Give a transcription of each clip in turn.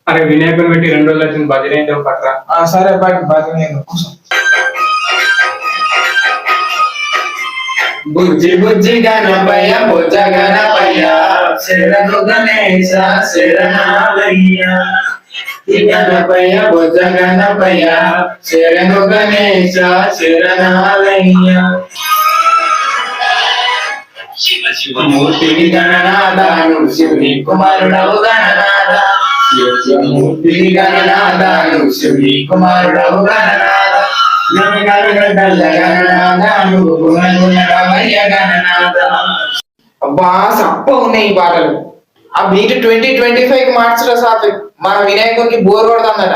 అరే వినాయకుని పెట్టి 2 రోజులు వచ్చింది భజన అయితే పట్రా. సరే భజన కూర్చో. బుజ్జి బుజ్జి గణపయ్య బుజ్జ గణపయ్య శరణు గణేశ శరణాలయ్య. గణపయ్య బుజ్జ గణపయ్య శరణు గణేశ శరణాలయ్య. శివమూర్తిని గణనాథాను శివుని కుమారుడవు గణనాథ. శివమూర్తిని గణనాథాను శివుని కుమారుడవు గణనాథ. అబ్బా సప్ప ఉన్నాయి ఈ పాటలు. ఆ బీట్ 2025 కి మార్చరా సార్. మన వినాయకునికి బోర్ కొడతాందట.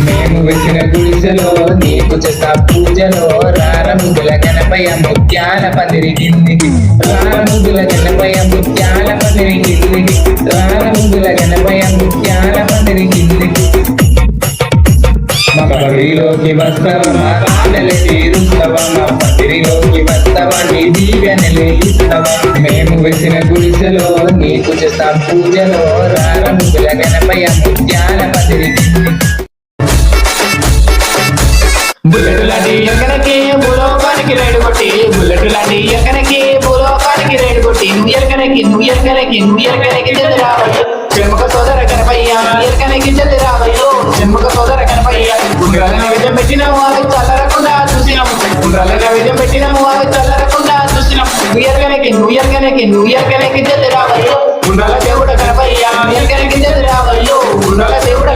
మేము వచ్చిన గుడిసెలో నీకు చేస్తా పూజలో రారముదుల గణపయ్య ముత్యాల పందిరి కిందికి. రారముదుల గణపయ్య ముత్యాల పందిరి కిందికి. రారముదుల గణపయ్య ముత్యాల పందిరి కిందికి. మా పందిరిలోకి వస్తావా రాడలే తీరుస్తావా. మా పందిరిలోకి వస్తావా నీ దీవెనలే ఇస్తావా. మేము వచ్చిన గుడిసెలో నీకు చేస్తాం పూజలో రారముదుల గణపయ్య ముత్యాల పందిరి కిందికి. బుల్లెట్ లాంటి ఎక్కడికి భూలోకానికి రైడు కొట్టి. బుల్లెట్ లాంటి ఎక్కడికి భూలోకానికి రైడు కొట్టి. నువ్వు ఎరకనకి చెల్లిరావయ్యో. చెమ్మక సోదర గణపయ్య ఎరకనకి చెల్లిరావయ్యో. చెమ్మక సోదర గణపయ్య ఉండ్రాల నైవేద్యం పెట్టినాము అవి చల్లరకుండా చూసినాము. ఉండ్రాల నైవేద్యం పెట్టినాము అవి చల్లరకుండా చూసినాము. నువ్వు ఎరకనకి చెల్లిరావయ్యో. ఉండ్రాల దేవుడ గణపయ్య ఎరకనకి చెల్లిరావయ్యో. ఉండ్రాల దేవుడ